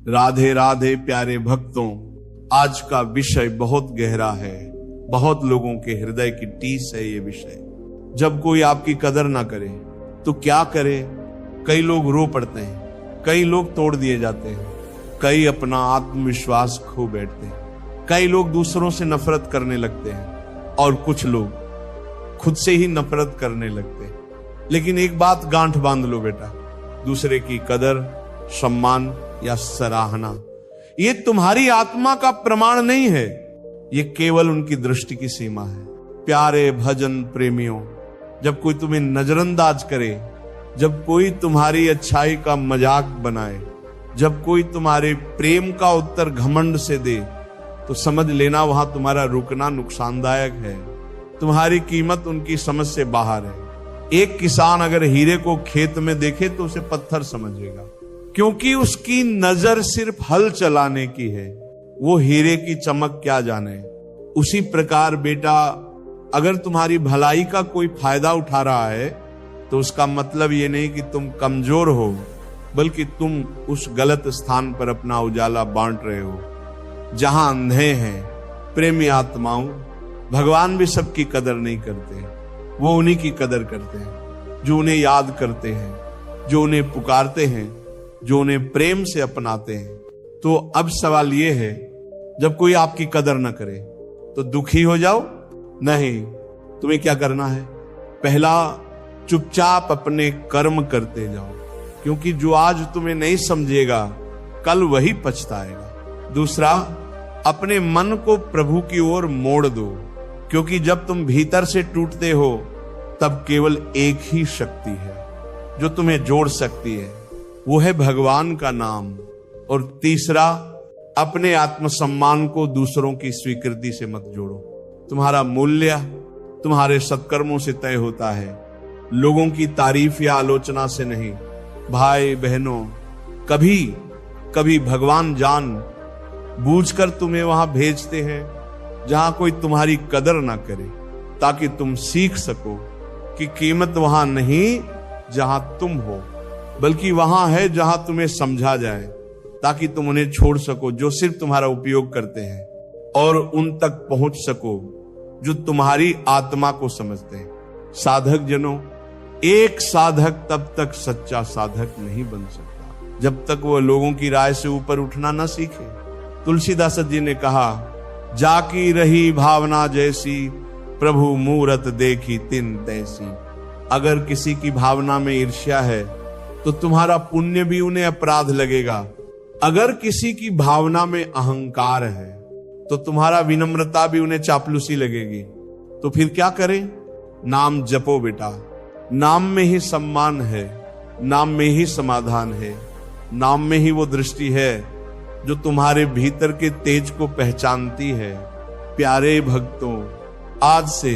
राधे राधे प्यारे भक्तों, आज का विषय बहुत गहरा है, बहुत लोगों के हृदय की टीस है ये विषय। जब कोई आपकी कदर ना करे तो क्या करे? कई लोग रो पड़ते हैं, कई लोग तोड़ दिए जाते हैं, कई अपना आत्मविश्वास खो बैठते हैं, कई लोग दूसरों से नफरत करने लगते हैं और कुछ लोग खुद से ही नफरत करने लगते हैं। लेकिन एक बात गांठ बांध लो बेटा, दूसरे की कदर, सम्मान या सराहना ये तुम्हारी आत्मा का प्रमाण नहीं है, ये केवल उनकी दृष्टि की सीमा है। प्यारे भजन प्रेमियों, जब कोई तुम्हें नजरअंदाज करे, जब कोई तुम्हारी अच्छाई का मजाक बनाए, जब कोई तुम्हारे प्रेम का उत्तर घमंड से दे, तो समझ लेना वहां तुम्हारा रुकना नुकसानदायक है। तुम्हारी कीमत उनकी समझ से बाहर है। एक किसान अगर हीरे को खेत में देखे तो उसे पत्थर समझेगा, क्योंकि उसकी नजर सिर्फ हल चलाने की है, वो हीरे की चमक क्या जाने। उसी प्रकार बेटा, अगर तुम्हारी भलाई का कोई फायदा उठा रहा है तो उसका मतलब ये नहीं कि तुम कमजोर हो, बल्कि तुम उस गलत स्थान पर अपना उजाला बांट रहे हो जहां अंधे हैं। प्रेमी आत्माओं, भगवान भी सबकी कदर नहीं करते, वो उन्हीं की कदर करते हैं जो उन्हें याद करते हैं, जो उन्हें पुकारते हैं, जो उन्हें प्रेम से अपनाते हैं। तो अब सवाल यह है, जब कोई आपकी कदर न करे तो दुखी हो जाओ? नहीं, तुम्हें क्या करना है? पहला, चुपचाप अपने कर्म करते जाओ, क्योंकि जो आज तुम्हें नहीं समझेगा कल वही पछताएगा। दूसरा, अपने मन को प्रभु की ओर मोड़ दो, क्योंकि जब तुम भीतर से टूटते हो तब केवल एक ही शक्ति है जो तुम्हें जोड़ सकती है, वो है भगवान का नाम। और तीसरा, अपने आत्मसम्मान को दूसरों की स्वीकृति से मत जोड़ो। तुम्हारा मूल्य तुम्हारे सत्कर्मों से तय होता है, लोगों की तारीफ या आलोचना से नहीं। भाई बहनों, कभी कभी भगवान जान बूझकर तुम्हें वहां भेजते हैं जहां कोई तुम्हारी कदर ना करे, ताकि तुम सीख सको कि कीमत वहां नहीं जहां तुम हो, बल्कि वहां है जहां तुम्हें समझा जाए, ताकि तुम उन्हें छोड़ सको जो सिर्फ तुम्हारा उपयोग करते हैं, और उन तक पहुंच सको जो तुम्हारी आत्मा को समझते हैं। साधक जनों, एक साधक तब तक सच्चा साधक नहीं बन सकता जब तक वह लोगों की राय से ऊपर उठना न सीखे। तुलसीदास जी ने कहा, जाकी रही भावना जैसी, प्रभु मूरत देखी तिन तैसी। अगर किसी की भावना में ईर्ष्या है तो तुम्हारा पुण्य भी उन्हें अपराध लगेगा। अगर किसी की भावना में अहंकार है तो तुम्हारा विनम्रता भी उन्हें चापलूसी लगेगी। तो फिर क्या करें? नाम जपो बेटा, नाम में ही सम्मान है, नाम में ही समाधान है, नाम में ही वो दृष्टि है जो तुम्हारे भीतर के तेज को पहचानती है। प्यारे भक्तों, आज से